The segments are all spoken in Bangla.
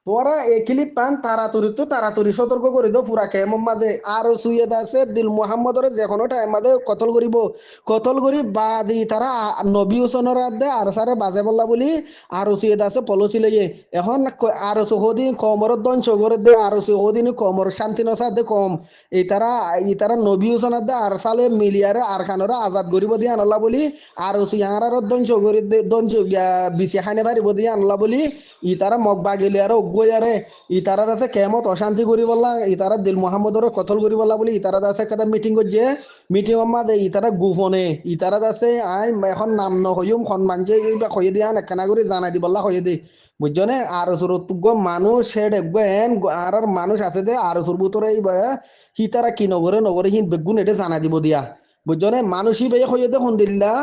তোরা একিলি পান তাড়াতাড়ি তো তাড়াতাড়ি সতর্ক করে দো পুরা কে মাঝে আরো সুয়েদ আছে দিল মোহাম্মদরে যে কোনো টাইম মাঝে কতল করিব কতল করি বাদি তারা নবী হোসেনের দে আর সারে বাজে বললা বলি আরো সুয়েদ আছে পলসি লইয়ে এখন আরো সহদিন কমর দন চগরে দে আরো সহদিন কমর শান্তি নসাদ দে কম এই তারা নবী হোসেনের দে আর সালে মিলিয়ারে আর খানরে আজাদ করিব দিয়ে আনলা বলি আরো সুয়ার দন চগরে দন বিছে খানে পারিব দিয়ে আনলা বলি ইতারা মগবা গেলে আর অজ্ঞারে ইতারা আছে কেমত অশান্তি করি বললা ইতারা দিল মোহাম্মদর কতল করি বললা বলি ইতারা আছে কেদা মিটিং করছে মিটিং মাদে ইতারা গোপনে ইতারা আছে আই এখন নাম নহইম সন্মান যে হয়ে দিয়া একখানা করে জানাই দি বললা হয়ে দে বুঝছনে আর সুরত মানুষ হেড একবেন আর মানুষ আছে দে আর সুর ভিতরে হিতারা কি নগরে নগরে হিন বেগুন এটা জানাই দিব দিয়া বুঝছনে মানুষই বে হয়ে দে হন্দিল্লা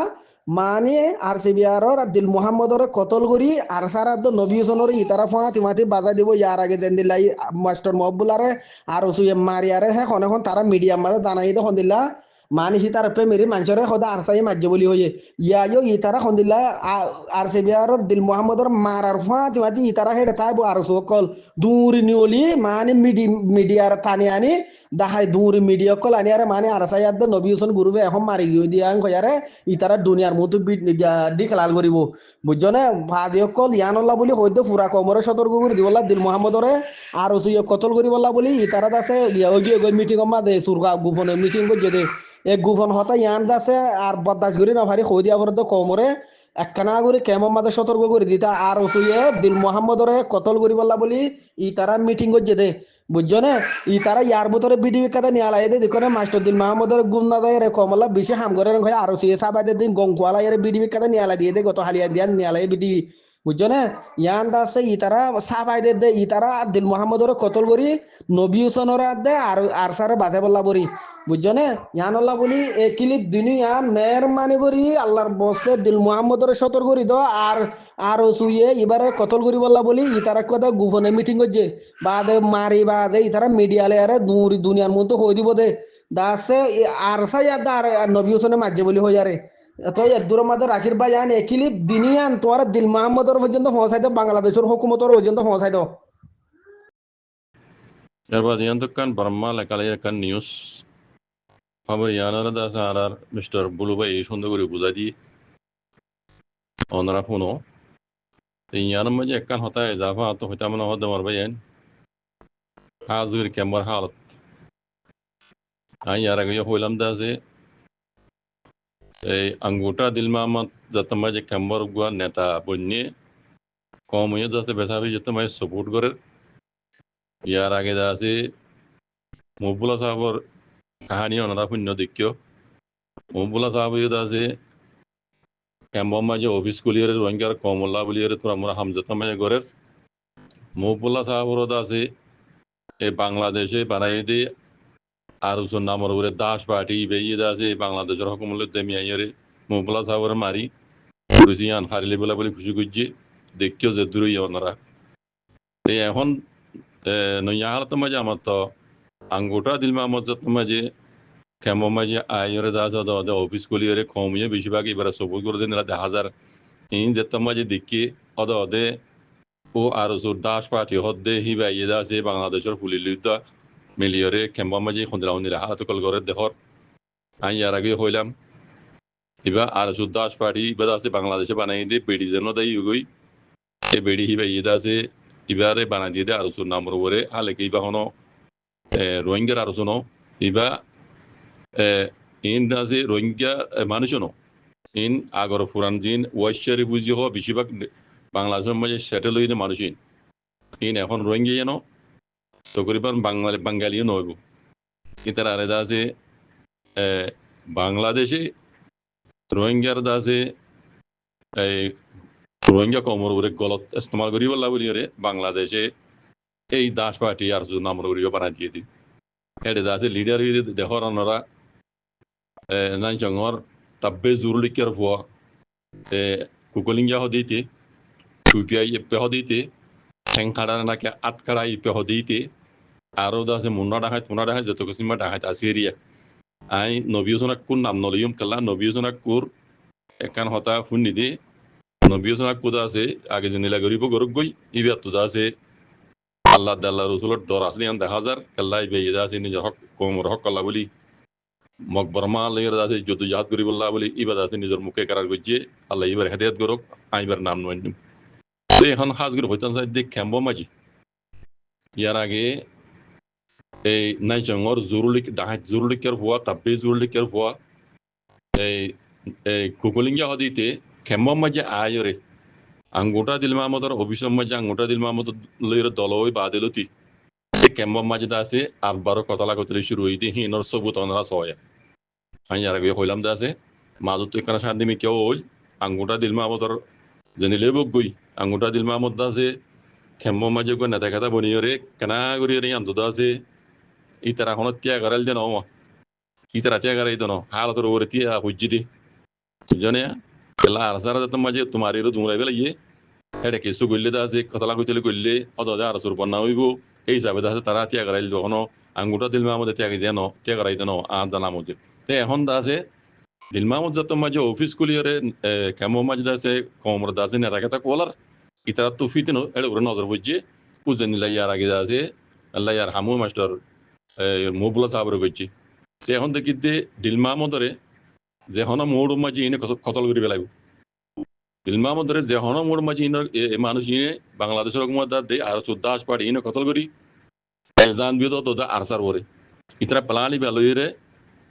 মানে আর সি বিআরর আর দিল মোহাম্মদর কতল করি আর সারাদ নবী হোসেনের ইতারা ফাঁতি মাতি বাজাই দিব ইয়ার আগে যেন দিল্লাই মাস্টার মহবুলারে আর সুয়ে মারিয়ারে হ্যাঁ এখন তারা মিডিয়াম মাঝে জানাই তো দিল্লা মানে হি তার পে মেরি মানুষের সদা আর সাই মাজ্য বলি হয়ে ইয়াইও ইতারা দিল্লা আর সি বিআরর দিল মোহাম্মদর মারার ফাঁতি মাতি ইতারা হেডে তাইব আর সকল দূর নিওলি মানে মিডিয়ার থানি আনি দাহাই দূর মিডিয়া কল আনি আরে মানে আর সাই নবী হোসেন গুরুবে এখন মারি গিয়ে দিয়া কয়ারে ইতারা দুনিয়ার মতো দি খেলাল করিব বুঝছো না ভাদি অকল ইয়ানল্লা বলি হয়তো ফুরা কমরে সতর্ক করে দিবলা দিল মোহাম্মদরে আর ওসুই কতল করি বললা বলি ইতারা আছে মিটিং দে সুরগা গোপনে মিটিং করছে দে এক গোপন হতা ইয়ান দাসে আর বদাস করি না ভারি হই দিয়া পরে তো কমরে একখানা করে কেমন মাঝে সতর্ক করে দিতা আর ওসুইয়ে দিল মোহাম্মদরে কতল করি বললা বলি ইতারা মিটিং করছে দে বুঝছো না তারা ইয়ার ভিতরে বিডিবি কাতে নিয়ে আলাই দে দেখো মাস্টার দিন মাহমুদের গুম না দেয় রে কমলা বেশি হাম করে হয় আর সে সাবাইদের দিন গঙ্কুয়ালা এর বিডিবি কাতে নিয়ে আলাই দিয়ে দে গত হালিয়া দিয়া নিয়ে আলাই বিডিবি বুঝছো না ইয়ান দাসে ইতারা সাবাইদের দে ইতারা দিল মোহাম্মদের কতল করি নবী হোসেনের দে আর সারে বাজে বললা বলি বুঝছো না ইয়ানল্লাহ বলি এ ক্লিপ দিনু ইয়ান মেহরবানি করি আল্লাহর বস্তে দিল মোহাম্মদের সতর্ক করি দো আর সুইয়ে এবারে কতল করি বললা বলি ইতারা কথা গোপনে মিটিং করছে বাদে মারি বাদে ইতারা মিডিয়ালে আরে দুনিয়ার মধ্যে হয়ে দিব দে দাসে আর সাই আর নবী হোসেনে মাঝে বলি হয়ে যারে তো এদুর মধ্যে রাখির ভাই আন একিলি দিনিয়ান তোমার দিল মোহাম্মদর পর্যন্ত পৌঁছাই দাও বাংলাদেশের হুকুমতর পর্যন্ত পৌঁছাই দাও এরপর ইয়ান্তকান বর্মা লেখালেখান নিউজ খবর ইয়ানারা দাস আর মিস্টার বুলু ভাই এই সুন্দর করে বুঝাই দিয়ে ওনারা ফোনও ইয়ার মাঝে একখান হতায় জাফা তো হইতা মনে হতে মারবে আইন হাজুর কেমর হালত আমি ইয়ার আগে হইলাম দা যে এই আঙ্গুটা দিল মোহাম্মদ যাতে মাঝে কেমর গুয়া নেতা বন্যে কম হয়ে যাতে বেসাবি যাতে মাঝে সাপোর্ট করে ইয়ার আগে দা আছে মকবুল্লা সাহাবর কাহানি ওনারা শূন্য দেখিও মকবুল্লা সাহাব ইয়ে আছে কেম্বর মাঝে অফিস কুলিয়ার রোহিঙ্গার কমল্লা বলিয়ার তোরা মোরা হামজাত মাঝে গড়ের মকবুল্লা সাহাবর আছে এই বাংলাদেশে বানাই দিয়ে আর উসর নামর উপরে দাস পার্টি বেয়ে আছে বাংলাদেশের হকুমুল্লের দেমিয়াইয়ারে মকবুল্লা সাহাবর মারি রুসিয়ান হারিলে বলা বলে খুশি করছে দেখিও যে দূরই ওনারা এই এখন নয়া হালত মাঝে আমার তো আঙ্গুটা দিল মোহাম্মদ মাঝে কেমন মাঝে আইরে দাস অফিস কুলিয়ারে কমিয়ে বেশিরভাগ এবার সবুজ করে দিন হাজার ইন যেতাম মাঝে দেখি অদে ও আর দাস পার্টি হদ্দে হিবা ইয়ে আছে বাংলাদেশের পুলিশ মিলিয়রে কেম্বা মাঝে খন্দিরাও নিলে হাত কল করে দেহর আমি ইয়ার আগে হইলাম এবার আর দাস পার্টি এবার আছে বাংলাদেশে বানাই দিয়ে বেড়ি যেন দেয় ইউগই এই বেড়ি হিবা ইয়ে আছে এবারে বানাই দিয়ে দেয় আর নাম্বার উপরে হালেকে ইবা হনো রোহিঙ্গার আর শোনো ইবা ইন আছে রোহিঙ্গা মানুষও ন ইন আগর ফুরান জিন ওয়াইশারি বুঝি হওয়া বেশিরভাগ বাংলাদেশের মাঝে সেটেল হইতে মানুষ ইন এখন রোহিঙ্গা যেন তকরিবান বাঙালিও নইব ইতার আরেদা আছে বাংলাদেশে রোহিঙ্গার আছে এই রোহিঙ্গা কমর উপরে গলত ইস্তেমাল করি বললা বলি রে বাংলাদেশে এই দাস পার্টি আর নামর করিও বানাই দিয়ে দিই এটা আছে লিডার দেহর ওনারা নাই চঙর তাব্বে জোর লিখার ভুয়া কুকলিঙ্গা হদিতে টুপিয়াই ইপে হদিতে ঠেং খাড়া নাকি আট খাড়া ইপে হদিতে আরও আছে মুন্না ডাকাত যত কিছু ডাকাত আছে এরিয়া আই নবিউসনাকুর নাম নলিয়ম কাল্লা নবিউসনাকুর একান হতা ফুন্নি দি নবিউসনাকুদা আছে আগে যে নীলাগরিব গরক গই ইবিয়াত তুদা আছে আল্লাহ দাল্লাহ রসুলর দর আসনি আন দেখা হাজার কাল্লা ইবে ইদা আছে নিজের হক কোমর হক কাল্লা বলি মকবরমা আল্লাহর আছে যত জাহাদ করি বললা বলি ইবাদ আছে নিজের মুখে কারার গজ্জে আল্লাহ ইবার হেদায়ত গরক আইবার নাম নয় তো এখন হাজগুর হইতান চাই দেখ খেম্ব মাঝি ইয়ার আগে এই নাইচঙর জুরুলিক ডাহাত জুরুলিকের ভুয়া তাব্বে জুরুলিকের ভুয়া এই এই কুকুলিঙ্গা হদিতে খেম্ব মাঝে আয়রে আঙ্গুটা দিল মাহমদর অভিসম মাঝে আঙ্গুটা দিল মাহমদ লইর দলই বাদিলতি খেম্ব মাঝে আছে আটবারও কতলা কতলি শুরু হইতে হিনর সবুত অনরা সয়া আমি আর আগে হইলাম দা আছে মাজত তো এখানে শান্তি মি কেউ হইল আঙ্গুটা দিল মাহমদর জেনিলে বক গই আঙ্গুটা দিল মাহমদ দা আছে খেম্ব মাঝে গো নেতা খেতা বনিয়রে কেনা করিয়রে আন্তদা আছে ইতারা হন তিয়া গারাল দেন ইতারা তিয়া গারাই দেন হালতর ওরে তিয়া হুজ্জিদি জনে কেলা আরসারা যত মাঝে তোমার এরো দুমরাই বেলা ইয়ে এটা কিছু গল্লে দা আছে কতলা কইতলে গল্লে অদদা আর সুর বন্না হইব এই হিসাবে দা আছে তারা তিয়া গারাইল যখন আঙ্গুটা দিল মাহমদ তিয়া দেন তিয়া গারাই দেন জানা মধ্যে তে এখন দা আছে দিল মাহমদ যত মাঝে অফিস কুলিয়রে কেমন মাঝে দা আছে কমর দা আছে নেতা কেতা কোলার ইতারা তো ফিতেন এটা করে নজর বুঝছে উজেন নিলা ইয়ার আগে দা আছে আল্লাহ ইয়ার হামু মাস্টার মবুলা সাহাবরে করছি এখন দেখি দিলমা মদরে যে হন মোড় মাঝি ইনে কতল করে বেলাইব দিলমা মদরে যে হন মোড় মাঝি ইনে মানুষ ইনে বাংলাদেশের মধ্যে দে আর চোদ্দাশ পাড়ি ইনে কতল করি এলজান বিদ দা আরসার ওরে ইতরা প্লানি বেলইরে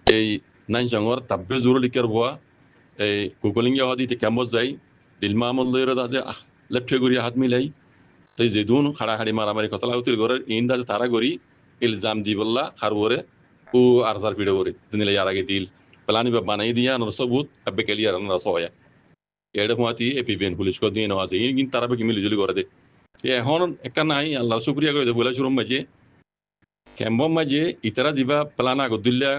এই নাইন সঙ্গর তাব্বে জোর লিকের ভুয়া এই কুকলিঙ্গা হদিতে ক্যাম্পস যাই দিলমা মদরে দা যে লেফটে করি হাত মিলাই তাই যেদুন হাড়াহাড়ি মারামারি কতলা উতির ঘরের ইন দা তারা করি ইলজাম দি বললা হার ওরে ও আরসার পিড়ে ওরে দিনিলে ইয়ার আগে দিল প্লানি বা বানাই দিয়া নর সবুত আবে কেলিয়ার নর সয়া এডে হুয়াতি এপিবিএন পুলিশ কো দিয়ে আছে ইন তারা বে মিলি জুলি করে দে এখন একটা নাই আল্লাহ শুকরিয়া করে দে বলা শুরু মাঝে ক্যাম্বম মাঝে ইতারা জিবা প্লান আগত দিল্লা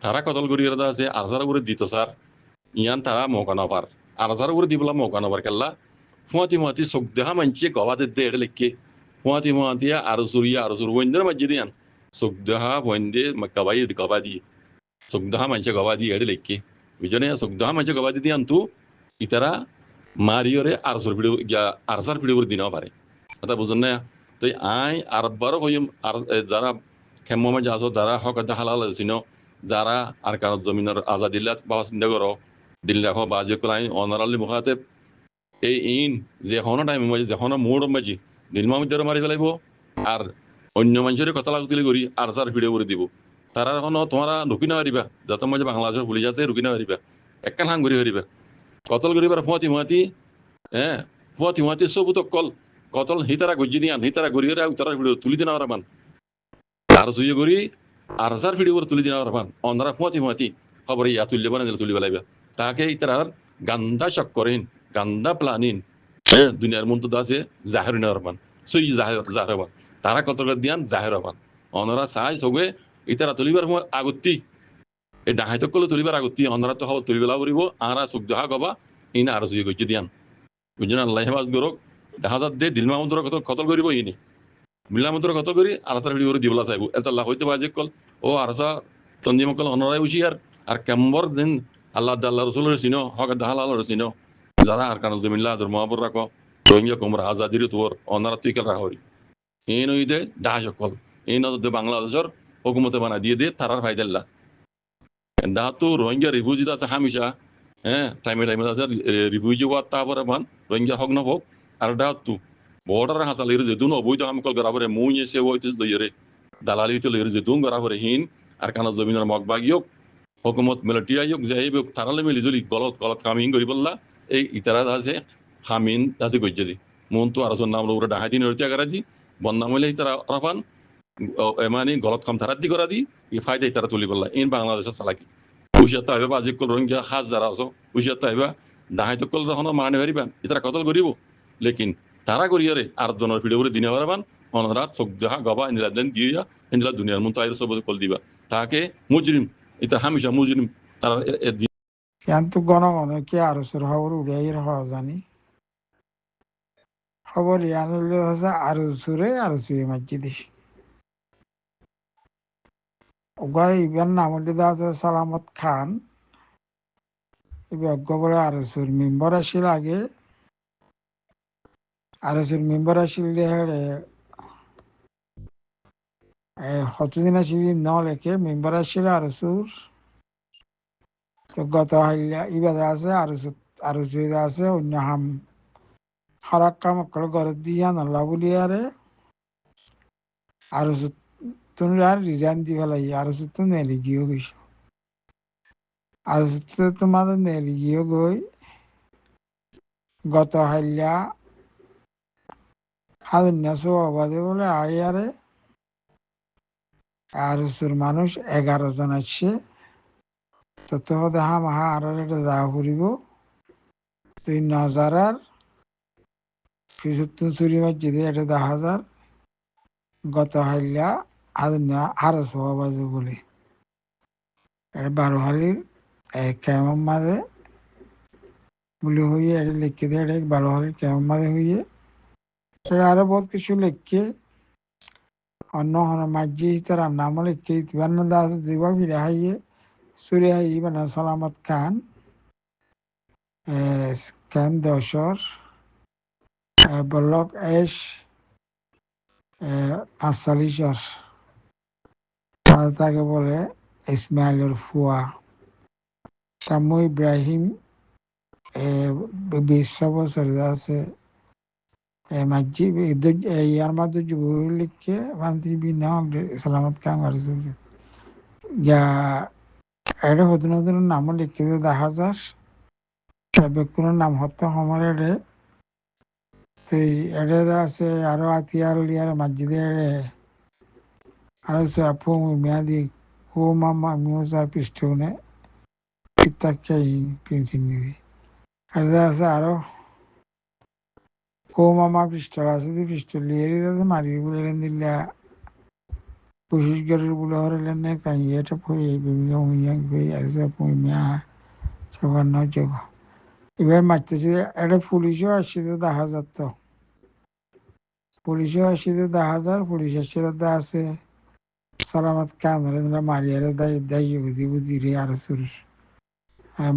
তারা কতল করি আছে আরসার করে দিত স্যার ইয়ান তারা মৌকা নাপার আরসার করে দিবলা মৌকা নাপার কেল্লা ফুয়াতি চোখ দেখা মানছে গবা দে এটা লিখকে ফুয়াতি আরো সুর বন্ধের মাঝে দিয়ান চোখ দেখা বন্ধে গবা দিয়ে চোখ দেখা মানছে গবা দিয়ে এটা লিখকে বুঝনে চোখ দেখা মানছে গবা দিয়ে দিয়ান তু ইতারা মারিয়রে আরসার পিড়ে করে দিনাও পারে এটা বুঝুন না তো আই আরবারও হইম আর যারা খেম্ম মাঝে আসো যারা হক হালাল আছিল যারা আর কারণ জমিনের আজাদিল্লা বাবা চিন্তা করো দিল্লা হো বা যে কলাই অনারালি মুখাতে এই ইন যে হন টাইম মাঝে যে হন মোড় মাঝি নীলমা মধ্যে মারি ফেলাইব আর অন্য মানুষের কথা লাগতুলি করি আর সার ভিডিও করে দিব তারা এখন তোমারা ঢুকি না পারিবা যাতে মাঝে বাংলাদেশের পুলিশ আছে ঢুকি না পারিবা একখান হাং ঘুরি পারিবা কতল করিবার ফুয়াতি হ্যাঁ ফুয়াতি সবু তো কল কতল হিতারা গজ্জি দিয়ান হিতারা ঘুরি তারা ভিডিও তুলি দিন আমার মান আর সুইয়ে করি আর সার ভিডিও করে তুলি দিন আমার মান অন্যরা ফুয়াতি খবর ইয়া তুললে বানা তুলি বেলাইবা তাকে ইতারার গান্দা শক করেন গান্দা প্লানিন দুনিয়ার মন্ত আছে জাহের রহমান সই জাহেরবান তারা কত দিয়ান জাহের রহমান অনরা চাই সবে ইতারা তুলিবার আগত্তি এই ডাহাই তকলে তুলিবার আগত্তি অনরা তো হব তুলিবেলা করিব আরা চোখ দেখা গবা ইনা আর চুই গজ্জি দিয়ান বুঝছেন আল্লাহ হেফাজ গরক দেখা যাত দে দিল মাহমুদর কতল করিব ইনি মিল্লা মন্ত্র কত করি আরসার ভিডিও করে দিবলা চাইব এটা আল্লাহ হইতে বাজে কল ও আরসা তঞ্জিমকল অনরাই উচিয়ার আর কেম্বর দিন আল্লাহ আল্লাহ রসুলের চিনো হক দাহাল চিনো যারা আর কারণ জমিল্লা মহাপুর রাখো রোহিঙ্গা কোমরা আজাদির তোর অনারা তুই কেল রাহরি এই নই দে ডাহ সকল এই নদে বাংলাদেশের হুকুমতে বানা দিয়ে দে তারার ফাইদাল্লা দা তো রোহিঙ্গা রিফিউজি আছে হামিশা হ্যাঁ টাইমে আছে রিফিউজি হওয়ার তারপরে বান রোহিঙ্গা হক না হোক আর ডা তু বর্ডার হাসাল এর যেদুন অবৈধ হামকল গরাবরে মুই এসে হইতে লইরে দালালি হইতে লইরে যেদুন গরাবরে হিন আর কানা জমিনের মগবাগিয়ক হুকুমত মিলিটারি আয়োগ যাই তারালে মিলি জুলি গলত কামিং করি বললা এই ইতারা আছে হামিন আছে গজ্জাদি মন তো আরো নাম উপরে ডাহাতি নড়িয়া করা দি বন্যা মহিলা ইতারা রাফান এমানি গলত কাম তারা দি করা দি এই ফায়দা ইতারা তুলি বললা ইন বাংলাদেশের চালাকি উশিয়াত আইবা বাজি কল রোহিঙ্গা হাজ যারা আছো উশিয়াত আইবা ডাহাই তো কল যখন মানে হারিবা ইতারা কতল করিব লেকিন তারা করিয়ারে আর জনের ভিডিও করে দিনে হারাবান অনরা চোখ দেখা গবা ইন্দিরা দেন দিয়া ইন্দিরা দুনিয়ার মন তো আইর সব কল দিবা তাকে মুজরিম এটা হামিশা মুজরিম তারা কিন্তু গণগণকে আরসের খবর উড়াই হওয়া জানি খবর ইয়ানুল্লাহ আছে আরো সুরে আরো সুয়ে মাঝি দিস ওগাই ইবেন নাম আছে সালামত খান ইবে বলে আরসুর মেম্বার আসিল আগে আরসুর মেম্বার আসিল দেহারে কতদিন আসিল ন লেখে মেম্বার আসিল আরসুর তো গত হাইলা ইবাদে আছে আরসুর আছে অন্য হাম খারাপ কাম করে ঘরে দিয়া নল্লা বলি আরে আরসুর তুমি আর রিজাইন দি ফেলাই আরসুর তো নেলি গিয়েও গেছ আরসুর তো তোমাদের নেলি গিয়েও গই গত হাইলা হাজন্যাসো অবাধে বলে আয়ারে আর মানুষ 11 জন আসছে তত দেখা মাহা আর এটা যা ফুরিব 3,000 আর কিছুত্তর চুরি মসজিদে এটা 10,000 গত হাইলা হাজন্যা আরো বাজে বলে এটা 12 হালির কেমন মাঝে বলে হইয়ে এটা লিখে দিয়ে এটা 12 হালির কেমন মাঝে হইয়ে এটা আরো বহুত কিছু লিখে অন্য মাঝি তার নাম লিখে তিবান্ন দাস জীবা ফিরে হাইয়ে সুরে হাইয়ে মানে সালামত খান ক্যাম দশর ব্লক এস 45 তাকে বলে ইসমাইলের ফুয়া শামু ইব্রাহিম 20 বছর আছে মাঝি ইয়ার মধ্যে যুব লিখে বান্তি বিনা সালামত খান আর যা এটা নতুন নতুন নামও লিখে 10,000 কোনো নাম হতো আমার এডে তো এডে আছে আরো আতিয়ার লিয়ার মসজিদে আরো আপু মেয়াদি কো মামা মিউজা পিস্টনে ইত্যাকাই পেন্সিল নিদি এডে আছে আরো কো মামা পিস্টল আছে দি পিস্টল লিয়ে দিতে মারি বলে দিলা কোশিশ করে বলে হরলেন না কাই এটা পই বিমিয়া মিয়া গই আর আপু মিয়া সবার নয় যোগ এবার মারতে একটা পুলিশও আসছে 10,000 তো পুলিশও আসছে 10,000 পুলিশ আসছে আছে সালামত খান মারিয়ারে দায়ী বুঝি বুঝি রে আরো সুর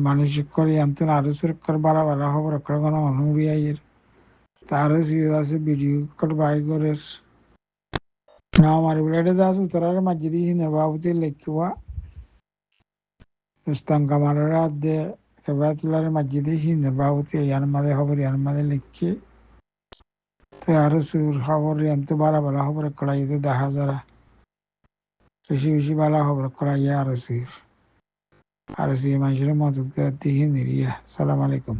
মানসিক করে আনতেন আরো সুর করে বাড়া বাড়া খবর করে কোনো অনুরিয়াইয়ের তারও সুবিধা আছে ভিডিও করে বাইর করে না মারি বলে এটা আছে উত্তরার মাঝে দিয়ে বাবুতে লেখা রুস্তাম কামারের দে কেবাতুলার মাঝে দিয়ে বাবুতে ইয়ার মাঝে খবর ইয়ার মাঝে লিখে তো আরো সুর খবর এত বাড়া বাড়া খবর করাই 10,000 বেশি বেশি বালা খবর করাইয়া আরো সুর মানুষের মদত করে দিয়ে নিরিয়া সালাম আলাইকুম